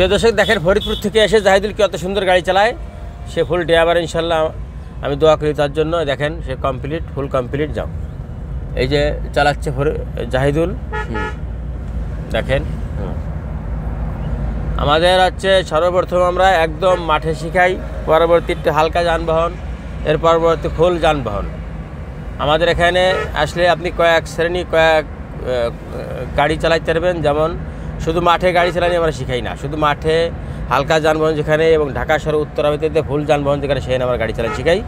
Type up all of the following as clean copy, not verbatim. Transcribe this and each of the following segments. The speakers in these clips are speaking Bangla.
প্রিয় দর্শক দেখেন ফরিদপুর থেকে এসে জাহিদুল কত সুন্দর গাড়ি চালায়, সে ফুল ড্রাইভার ইনশাল্লাহ, আমি দোয়া করি তার জন্য। দেখেন সে কমপ্লিট, ফুল কমপ্লিট। যাও এই যে চালাচ্ছে জাহিদুল, দেখেন। আমাদের হচ্ছে সর্বপ্রথম আমরা একদম মাঠে শিখাই, পরবর্তী হালকা যানবাহন, এর পরবর্তী ফুল যানবাহন। আমাদের এখানে আসলে আপনি কয়েক শ্রেণী কয়েক গাড়ি চালাইতে পারবেন। যেমন শুধু মাঠে গাড়ি চালানি আমরা শিখাই না, শুধু মাঠে হালকা যানবাহন যেখানে এবং ঢাকা শহর উত্তরাভিতে ফুল যানবাহন যেখানে সেখানে আমরা গাড়ি চালান শিখাই।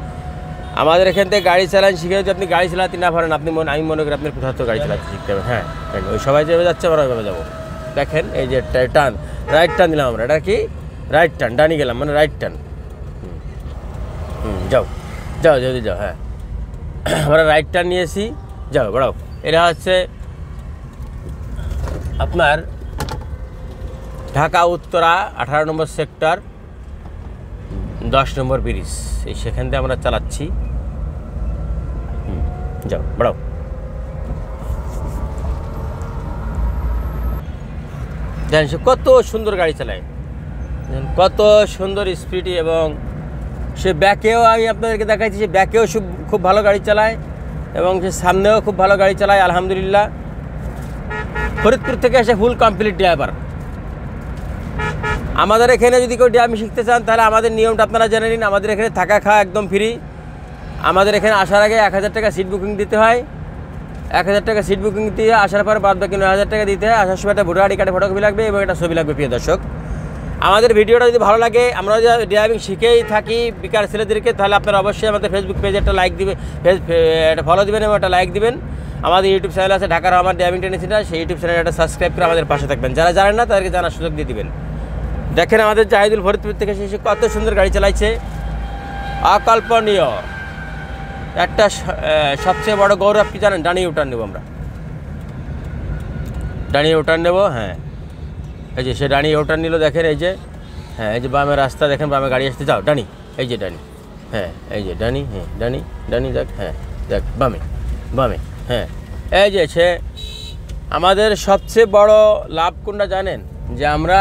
আমাদের এখান থেকে গাড়ি চালান শিখে যদি আপনি গাড়ি চালাতে না পারেন, আমি মনে করি আপনার কোথাও তো গাড়ি চালাতে শিখতে হবে। হ্যাঁ, ওই সবাই যেভাবে যাচ্ছে আমরা ওইভাবে যাবো। দেখেন এই যে টার্ন, রাইট টার্ন দিলাম আমরা, এটা কি রাইট টার্ন, ডানি গেলাম মানে রাইট টার্ন। যাও যাও যদি যাও, হ্যাঁ আমরা রাইট টার্ন নিয়েছি, যাও বড়াও। এটা হচ্ছে আপনার ঢাকা উত্তরা 18 নম্বর সেক্টর 10 নম্বর ব্রিজ, এই সেখান থেকে আমরা চালাচ্ছি। যাও বড়াও। দেখেন সে কত সুন্দর গাড়ি চালায়, কত সুন্দর স্পিডে, এবং সে ব্যাকেও আমি আপনাদেরকে দেখাচ্ছি, সে ব্যাকেও খুব ভালো গাড়ি চালায় এবং সে সামনেও খুব ভালো গাড়ি চালায় আলহামদুলিল্লাহ। ফরিদপুর থেকে এসে ফুল কমপ্লিট ড্রাইভার। আমাদের এখানে যদি কেউ ড্রাইভিং শিখতে চান তাহলে আমাদের নিয়মটা আপনারা জেনে নিন। আমাদের এখানে থাকা খাওয়া একদম ফ্রি। আমাদের এখানে আসার আগে 1000 টাকা সিট বুকিং দিতে হয়, 1000 টাকা সিট বুকিং দিয়ে আসার পর বাদ বাকি 9000 টাকা দিতে হয়। আসার সময় একটা ভোটার আইডি কার্ডে ফটোকপি লাগবে এবং একটা ছবি লাগবে। প্রিয় দর্শক, আমাদের ভিডিওটা যদি ভালো লাগে, আমরা যদি ড্রাইভিং শিখেই থাকি বেকার ছেলেদেরকে, তাহলে আপনারা অবশ্যই আমাদের ফেসবুক পেজে একটা লাইক দিবে, একটা ফলো দিবেন এবং একটা লাইক দিবেন। আমাদের ইউটিউব চ্যানেল আছে ঢাকার আমার ড্রাইভিং ট্রেনিং সেন্টার, সেই ইউটিউব চ্যানেল একটা সাবস্ক্রাইব করে আমাদের পাশে থাকবেন। যারা জানেন না তাদেরকে জানার সুযোগ দিয়ে দিবেন। দেখেন আমাদের জাহিদুল ফরিদপুর থেকে সে কত সুন্দর গাড়ি চালাইছে, অকল্পনীয়। একটা সবচেয়ে বড় গৌরব কি জানেন? ডানি ইউটার্ন নেব আমরা, ডানি ইউটার্ন নেব। হ্যাঁ এই যে সে ডানি ইউটার্ন নিল, দেখেন এই যে, হ্যাঁ এই যে বামে রাস্তা, দেখেন বামে গাড়ি আসতে, যাও ডানি, এই যে ডানি, হ্যাঁ এই যে ডানি, হ্যাঁ ডানি ডানি, দেখ হ্যাঁ দেখ বামে বামে, হ্যাঁ এই যে সে। আমাদের সবচেয়ে বড় লাভ কোনটা জানেন? যে আমরা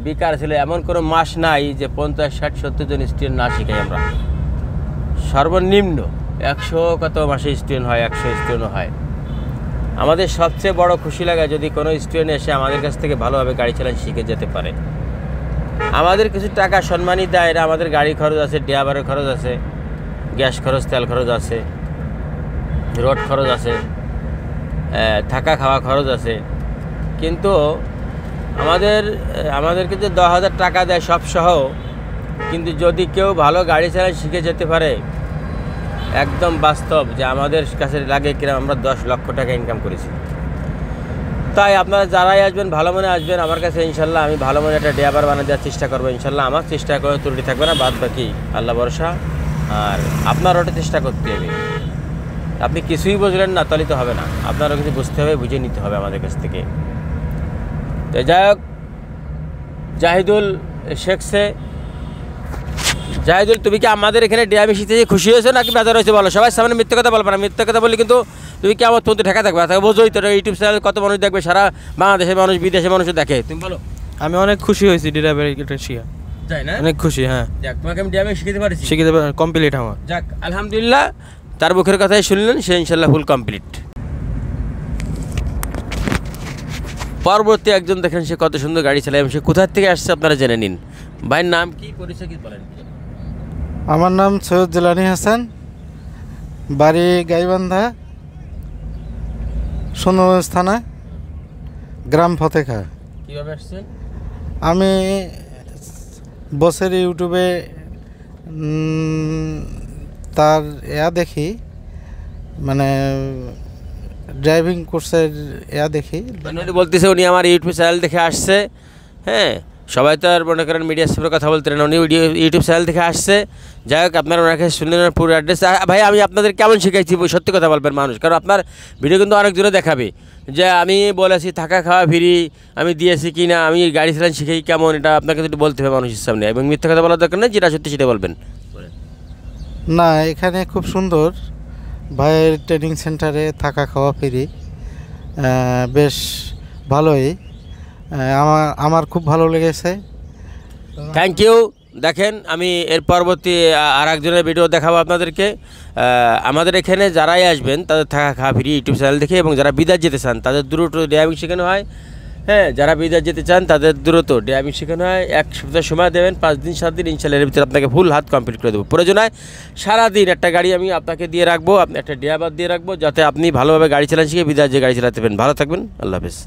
বেকার ছেলে, এমন কোনো মাস নাই যে 50, 60, 70 জন স্টুডেন্ট না শিখাই আমরা। সর্বনিম্ন 100 কত মাসে স্টুডেন্ট হয়, 100 স্টুডেন্টও হয়। আমাদের সবচেয়ে বড় খুশি লাগে যদি কোনো স্টুডেন্ট এসে আমাদের কাছ থেকে ভালোভাবে গাড়ি চালানো শিখে যেতে পারে। আমাদের কিছু টাকা সম্মানই দেয়, এরা আমাদের গাড়ি খরচ আছে, ড্রাইভারের খরচ আছে, গ্যাস খরচ, তেল খরচ আছে, রোড খরচ আছে, থাকা খাওয়া খরচ আছে। কিন্তু আমাদেরকে যে 10,000 টাকা দেয় সব সহ, কিন্তু যদি কেউ ভালো গাড়ি চালানো শিখে যেতে পারে, একদম বাস্তব যে আমাদের কাছে লাগে কিনা আমরা 10 লক্ষ টাকা ইনকাম করেছি। তাই আপনারা যারাই আসবেন ভালো মনে আসবেন আমার কাছে, ইনশাল্লাহ আমি ভালো মনে একটা ড্রাইভার বানিয়ে দেওয়ার চেষ্টা করবো ইনশাল্লাহ। আমার চেষ্টা করে ত্রুটি থাকবে না, বাদ বাকি আল্লাহ ভরসা। আর আপনার ওটা চেষ্টা করতে হবে। আপনি কিছুই বুঝলেন না তাহলে তো হবে না, আপনারও কিছু বুঝতে হবে, বুঝে নিতে হবে আমাদের কাছ থেকে। তো যাই হোক, জাহিদুল শেখছে। জাহিদুল, তুমি কি আমাদের এখানে ড্রাইভিং শিখতে খুশি হয়েছো নাকি বেজার হয়েছে বলো? সবাই সামনে মিথ্যে কথা বলবে না, মিথ্যে কথা বললে কিন্তু তুমি কি আমার তুলতে ঢাকা থাকবে। বোঝোই তো ইউটিউব চ্যানেল কত মানুষ দেখবে, সারা বাংলাদেশের মানুষ, বিদেশের মানুষ দেখে। তুমি বলো। আমি অনেক খুশি হয়েছি ড্রাইভার শিখা, তাই না? অনেক খুশি। হ্যাঁ যাক, তোমাকে আমি ড্রাইভিং শিখতে পারছি, শিখতে কমপ্লিট আমার। যাক আলহামদুলিল্লাহ, তার মুখের কথাই শুনলেন, সে ইনশাল্লাহ ফুল কমপ্লিট। পরবর্তী একজন দেখেন সে কত সুন্দর গাড়ি চালায়, সে কোথার থেকে আসছে আপনারা জেনে নিন। ভাইয়ের নাম কি, পরিচয় কি বলেন? আমার নাম সৈয়দ জিলানী হাসান, বাড়ি গাইবান্ধা, সুন্দরগঞ্জ থানা, গ্রাম ফতেখা। কীভাবে আসছেন? আমি বসের ইউটিউবে তার দেখি, মানে ড্রাইভিং কোর্সের দেখি। উনি বলতেছে উনি আমার ইউটিউব চ্যানেল দেখে আসছে। হ্যাঁ, সবাই তো আর মনে করেন মিডিয়ার সাথে কথা বলতে না, উনি ইউটিউব চ্যানেল থেকে আসছে। যাই হোক, আপনার ওনাকে শুনলেন পুরো অ্যাড্রেস। ভাই আমি আপনাদের কেমন শিখাইছি সত্যি কথা বলবেন মানুষ, কারণ আপনার ভিডিও কিন্তু অনেকজনে দেখাবে যে আমি বলেছি থাকা খাওয়া ফ্রি, আমি দিয়েছি কি না, আমি গাড়ি চালান শিখাই কেমন, এটা আপনাকে যদি বলতে হবে মানুষের সামনে, এবং মিথ্যা কথা বলার দরকার নেই, যেটা সত্যি সেটা বলবেন। না, এখানে খুব সুন্দর, ভাইয়ের ট্রেনিং সেন্টারে থাকা খাওয়া ফ্রি, বেশ ভালোই। আমার খুব ভালো লেগেছে। Thank you. দেখেন আমি এর পরবর্তী আর একজনের ভিডিও দেখাবো আপনাদেরকে। আমাদের এখানে যারাই আসবেন তাদের থাকা খাওয়া ফ্রি ইউটিউব চ্যানেল দেখে, এবং যারা বিদেশ যেতে চান তাদের দ্রুত ড্রাইভিং শেখানো হয়। হ্যাঁ, যারা বিদেশ যেতে চান তাদের দ্রুত ড্রাইভিং শেখানো হয়। 1 সপ্তাহ সময় দেবেন, 5 দিন 7 দিন, ইনশাআল্লাহ এর ভিতরে আপনাকে ফুল হাত কমপ্লিট করে দেবো। প্রয়োজন হয় সারাদিন একটা গাড়ি আমি আপনাকে দিয়ে রাখবো, আপনি একটা ড্রাইভার দিয়ে রাখবো, যাতে আপনি ভালোভাবে গাড়ি চালান শিখে বিদেশ যে গাড়ি চালাতে পারেন। ভালো থাকবেন, আল্লাহ হাফেজ।